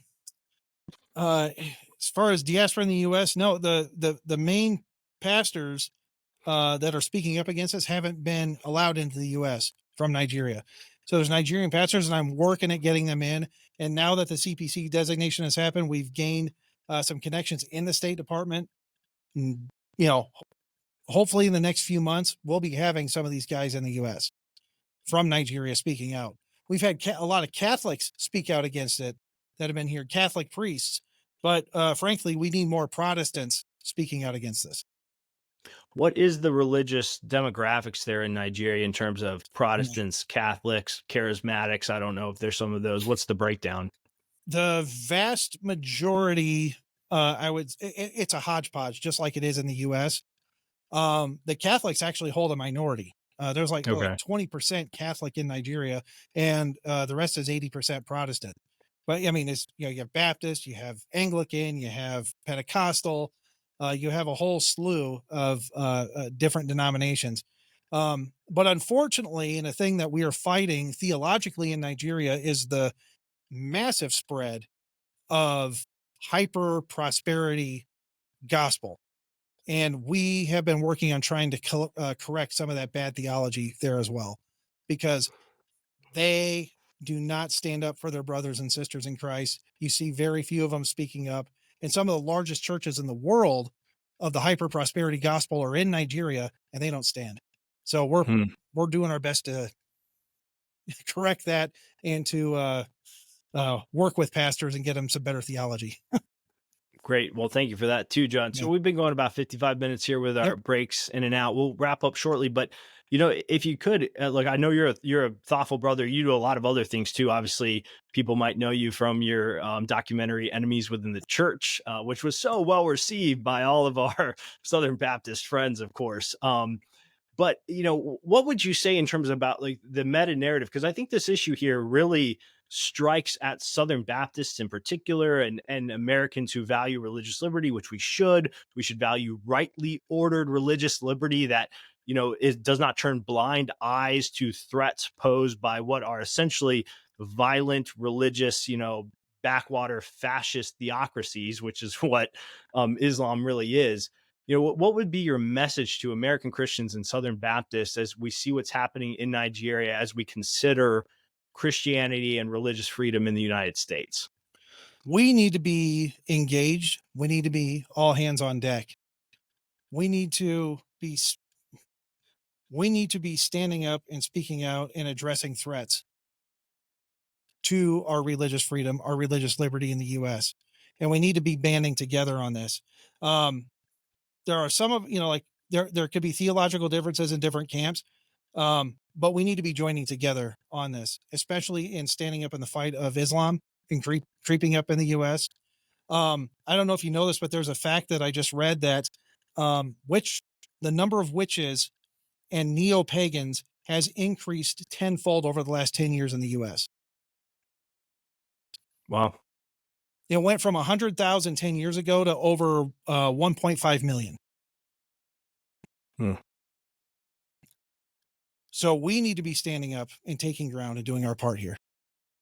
as far as diaspora in the U.S., no, the main pastors that are speaking up against us haven't been allowed into the U.S. from Nigeria. So there's Nigerian pastors, and I'm working at getting them in. And now that the CPC designation has happened, we've gained some connections in the State Department. And, hopefully in the next few months, we'll be having some of these guys in the U.S. from Nigeria speaking out. We've had a lot of Catholics speak out against it that have been here, Catholic priests. But frankly, we need more Protestants speaking out against this. What is the religious demographics there in Nigeria in terms of Protestants, Catholics, charismatics? I don't know if there's some of those. What's the breakdown? The vast majority, it's a hodgepodge, just like it is in the U.S. The Catholics actually hold a minority. There's like Okay. 20% Catholic in Nigeria, and the rest is 80% Protestant. But I mean, you have Baptist, you have Anglican, you have Pentecostal, you have a whole slew of different denominations. But unfortunately, and a thing that we are fighting theologically in Nigeria is the massive spread of hyper prosperity gospel. And we have been working on trying to correct some of that bad theology there as well, because they do not stand up for their brothers and sisters in Christ. You see very few of them speaking up. And some of the largest churches in the world of the hyper prosperity gospel are in Nigeria, and they don't stand. So Hmm. we're doing our best to correct that and to work with pastors and get them some better theology. Great. Well, thank you for that too, John. Yeah. So we've been going about 55 minutes here with Yep. our breaks in and out. We'll wrap up shortly, but if you could, like, I know you're a thoughtful brother. You do a lot of other things too. Obviously, people might know you from your documentary "Enemies Within the Church," which was so well received by all of our Southern Baptist friends, of course. But what would you say in terms about like the meta narrative? Because I think this issue here really strikes at Southern Baptists in particular, and Americans who value religious liberty, which we should. We should value rightly ordered religious liberty that it does not turn blind eyes to threats posed by what are essentially violent religious, backwater fascist theocracies, which is what Islam really is. What would be your message to American Christians and Southern Baptists as we see what's happening in Nigeria, as we consider Christianity and religious freedom in the United States? We need to be engaged. We need to be all hands on deck. We need to be standing up and speaking out and addressing threats to our religious freedom, our religious liberty in the U.S. And we need to be banding together on this. There are some of, like there could be theological differences in different camps. But we need to be joining together on this, especially in standing up in the fight of Islam and creeping up in the U.S. I don't know if you know this, but there's a fact that I just read that the number of witches and neo-pagans has increased tenfold over the last 10 years in the U.S. Wow. It went from 100,000 10 years ago to over 1.5 million. Hmm. So we need to be standing up and taking ground and doing our part here.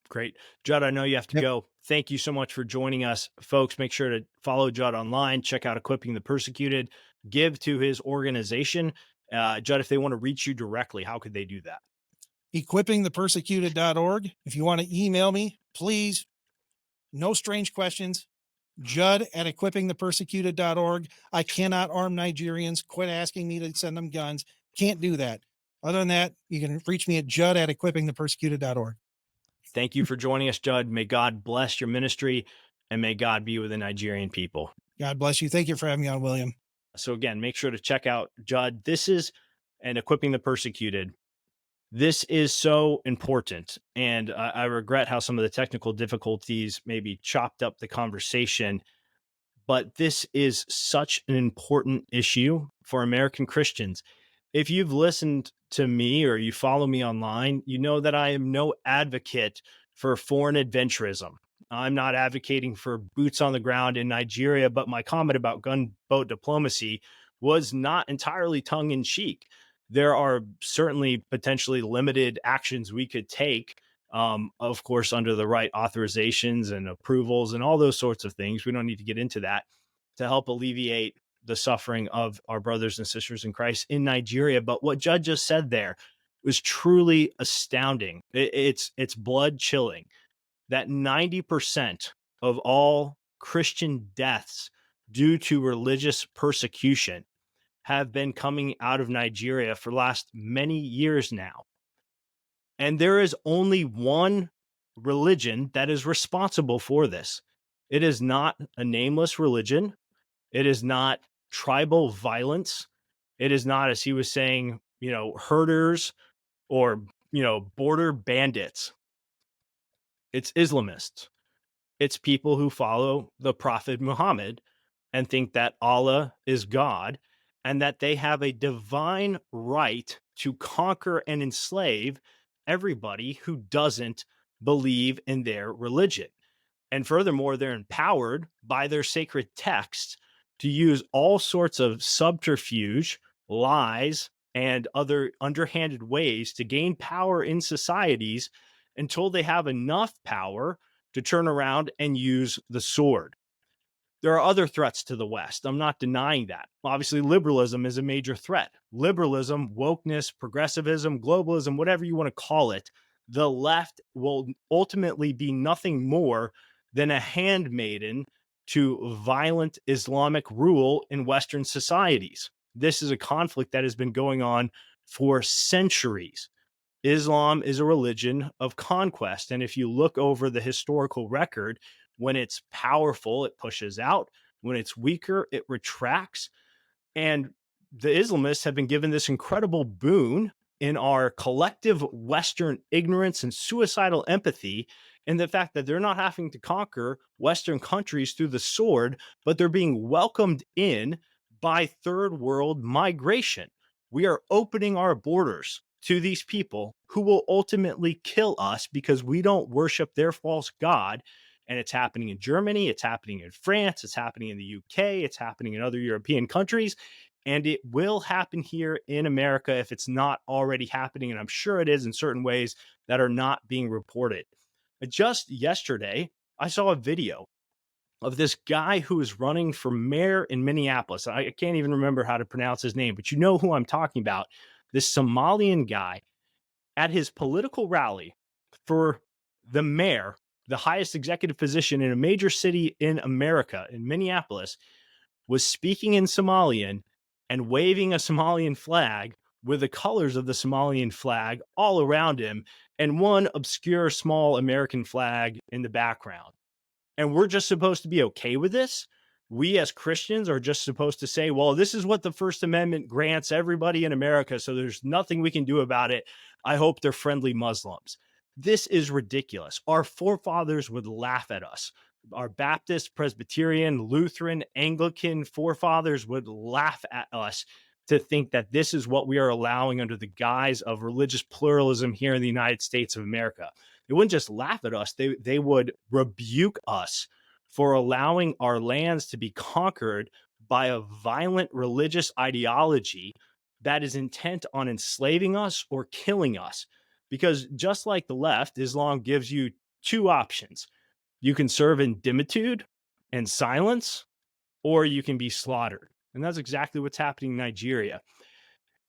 Great. Judd, I know you have to go. Thank you so much for joining us. Folks, make sure to follow Judd online, check out Equipping the Persecuted, give to his organization. Judd, if they want to reach you directly, how could they do that? Equippingthepersecuted.org. If you want to email me, please, no strange questions. Judd at equippingthepersecuted.org. I cannot arm Nigerians. Quit asking me to send them guns. Can't do that. Other than that, you can reach me at Judd at equippingthepersecuted.org. Thank you for joining us, Judd. May God bless your ministry, and may God be with the Nigerian people. God bless you. Thank you for having me on, William. So again, make sure to check out Judd. This is and Equipping the Persecuted. This is so important. And I regret how some of the technical difficulties maybe chopped up the conversation. But this is such an important issue for American Christians. If you've listened to me or you follow me online, you know that I am no advocate for foreign adventurism. I'm not advocating for boots on the ground in Nigeria, but my comment about gunboat diplomacy was not entirely tongue in cheek. There are certainly potentially limited actions we could take, of course, under the right authorizations and approvals and all those sorts of things. We don't need to get into that, to help alleviate the suffering of our brothers and sisters in Christ in Nigeria. But what Judd just said there was truly astounding. It's blood chilling that 90% of all Christian deaths due to religious persecution have been coming out of Nigeria for the last many years now. And there is only one religion that is responsible for this. It is not a nameless religion. It is not tribal violence. It is not, as he was saying, herders or, border bandits. It's Islamists. It's people who follow the Prophet Muhammad and think that Allah is God and that they have a divine right to conquer and enslave everybody who doesn't believe in their religion. And furthermore, they're empowered by their sacred texts to use all sorts of subterfuge, lies, and other underhanded ways to gain power in societies until they have enough power to turn around and use the sword. There are other threats to the West. I'm not denying that. Obviously, liberalism is a major threat. Liberalism, wokeness, progressivism, globalism, whatever you want to call it, the left will ultimately be nothing more than a handmaiden to violent Islamic rule in Western societies. This is a conflict that has been going on for centuries. Islam is a religion of conquest. And if you look over the historical record, when it's powerful, it pushes out. When it's weaker, it retracts. And the Islamists have been given this incredible boon in our collective Western ignorance and suicidal empathy, and the fact that they're not having to conquer Western countries through the sword, but they're being welcomed in by third world migration. We are opening our borders to these people who will ultimately kill us because we don't worship their false god. And it's happening in Germany, it's happening in France, it's happening in the UK, it's happening in other European countries, and it will happen here in America if it's not already happening. And I'm sure it is in certain ways that are not being reported. Just yesterday, I saw a video of this guy who is running for mayor in Minneapolis. I can't even remember how to pronounce his name, but you know who I'm talking about. This Somalian guy at his political rally for the mayor, the highest executive position in a major city in America, in Minneapolis, was speaking in Somalian and waving a Somalian flag with the colors of the Somalian flag all around him and one obscure small American flag in the background. And we're just supposed to be okay with this? We as Christians are just supposed to say, well, this is what the First Amendment grants everybody in America, so there's nothing we can do about it. I hope they're friendly Muslims. This is ridiculous. Our forefathers would laugh at us. Our Baptist, Presbyterian, Lutheran, Anglican forefathers would laugh at us to think that this is what we are allowing under the guise of religious pluralism here in the United States of America. They wouldn't just laugh at us, they would rebuke us for allowing our lands to be conquered by a violent religious ideology that is intent on enslaving us or killing us. Because just like the left, Islam gives you two options. You can serve in dimitude and silence, or you can be slaughtered. And that's exactly what's happening in Nigeria.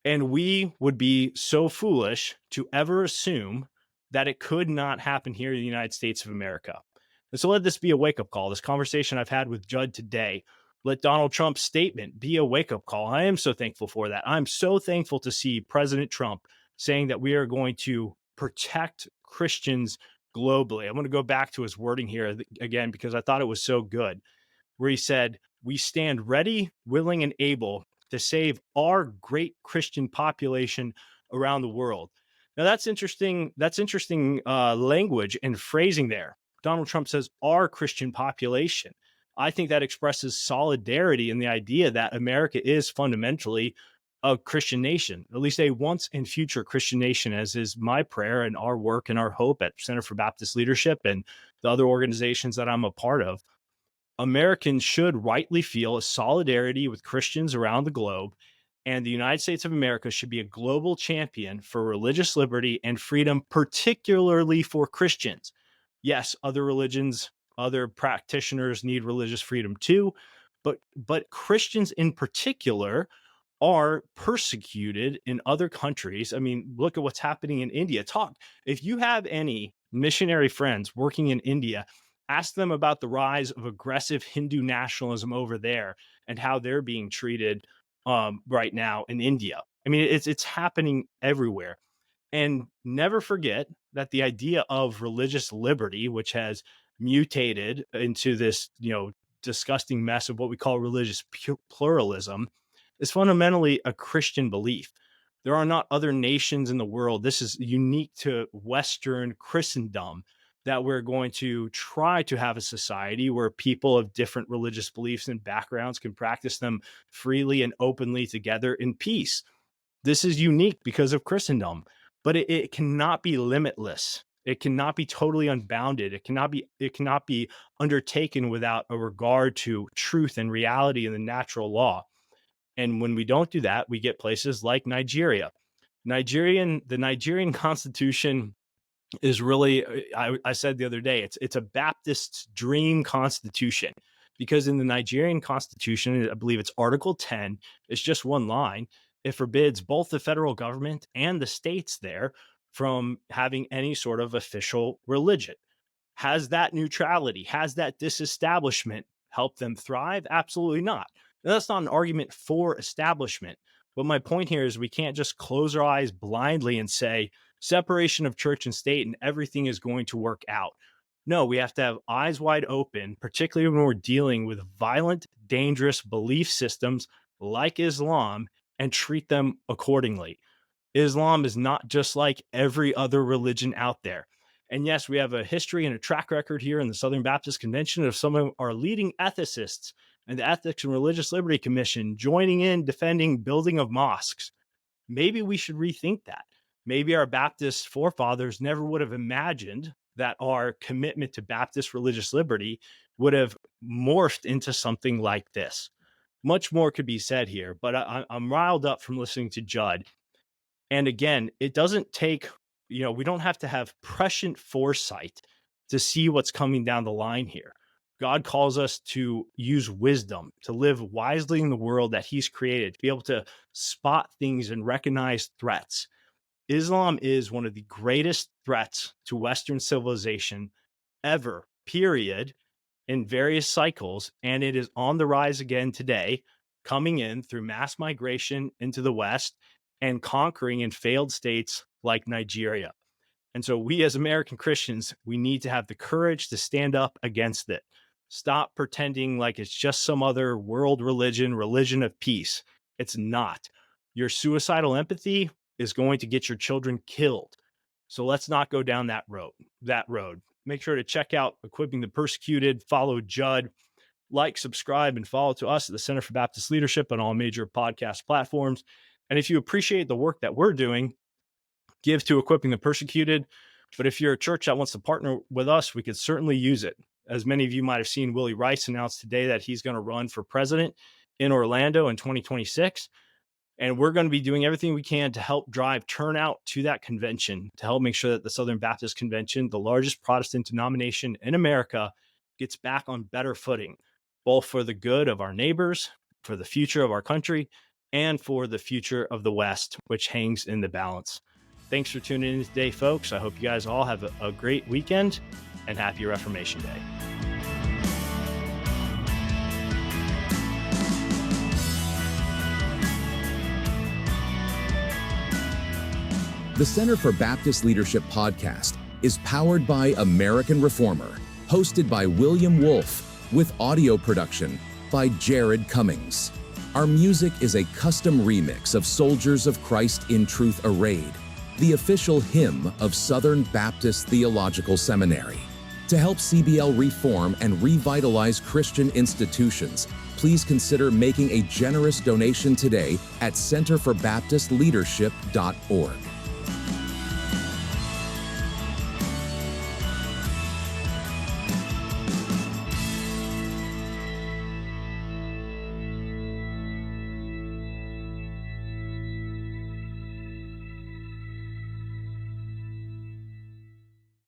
And we would be so foolish to ever assume that it could not happen here in the United States of America. And so let this be a wake-up call. This conversation I've had with Judd today, let Donald Trump's statement be a wake-up call. I am so thankful for that. I'm so thankful to see President Trump saying that we are going to protect Christians globally. I'm going to go back to his wording here again because I thought it was so good, where he said, "We stand ready, willing, and able to save our great Christian population around the world." Now that's interesting. That's interesting language and phrasing there. Donald Trump says our Christian population. I think that expresses solidarity in the idea that America is fundamentally a Christian nation, at least a once and future Christian nation, as is my prayer and our work and our hope at Center for Baptist Leadership and the other organizations that I'm a part of. Americans should rightly feel a solidarity with Christians around the globe, and the United States of America should be a global champion for religious liberty and freedom, particularly for Christians. Yes, other religions, other practitioners need religious freedom too, but Christians in particular are persecuted in other countries. I mean, look at what's happening in India. If you have any missionary friends working in India, ask them about the rise of aggressive Hindu nationalism over there and how they're being treated right now in India. I mean, it's happening everywhere. And never forget that the idea of religious liberty, which has mutated into this, disgusting mess of what we call religious pluralism, is fundamentally a Christian belief. There are not other nations in the world. This is unique to Western Christendom, that we're going to try to have a society where people of different religious beliefs and backgrounds can practice them freely and openly together in peace. This is unique because of Christendom, but it cannot be limitless. It cannot be totally unbounded. It cannot be undertaken without a regard to truth and reality and the natural law. And when we don't do that, we get places like Nigeria. The Nigerian Constitution is really, I said the other day, it's a Baptist's dream constitution, because in the Nigerian Constitution, I believe it's Article 10, it's just one line. It forbids both the federal government and the states there from having any sort of official religion. Has that neutrality, has that disestablishment helped them thrive? Absolutely not. Now, that's not an argument for establishment. But my point here is we can't just close our eyes blindly and say separation of church and state and everything is going to work out. No, we have to have eyes wide open, particularly when we're dealing with violent, dangerous belief systems like Islam, and treat them accordingly. Islam is not just like every other religion out there. And yes, we have a history and a track record here in the Southern Baptist Convention of some of our leading ethicists and the Ethics and Religious Liberty Commission joining in defending building of mosques. Maybe we should rethink that. Maybe our Baptist forefathers never would have imagined that our commitment to Baptist religious liberty would have morphed into something like this. Much more could be said here, but I'm riled up from listening to Judd. And again, it doesn't take, we don't have to have prescient foresight to see what's coming down the line here. God calls us to use wisdom, to live wisely in the world that he's created, to be able to spot things and recognize threats. Islam is one of the greatest threats to Western civilization ever, period, in various cycles. And it is on the rise again today, coming in through mass migration into the West and conquering in failed states like Nigeria. And so we as American Christians, we need to have the courage to stand up against it. Stop pretending like it's just some other world religion of peace. It's not. Your suicidal empathy is going to get your children killed. So let's not go down that road. Make sure to check out Equipping the Persecuted, follow Judd, like, subscribe, and follow to us at the Center for Baptist Leadership on all major podcast platforms. And if you appreciate the work that we're doing, give to Equipping the Persecuted. But if you're a church that wants to partner with us, we could certainly use it. As many of you might have seen, Willie Rice announced today that he's going to run for president in Orlando in 2026. And we're going to be doing everything we can to help drive turnout to that convention, to help make sure that the Southern Baptist Convention, the largest Protestant denomination in America, gets back on better footing, both for the good of our neighbors, for the future of our country, and for the future of the West, which hangs in the balance. Thanks for tuning in today, folks. I hope you guys all have a great weekend and happy Reformation Day. The Center for Baptist Leadership podcast is powered by American Reformer, hosted by William Wolfe, with audio production by Jared Cummings. Our music is a custom remix of Soldiers of Christ in Truth Arrayed, the official hymn of Southern Baptist Theological Seminary. To help CBL reform and revitalize Christian institutions, please consider making a generous donation today at centerforbaptistleadership.org.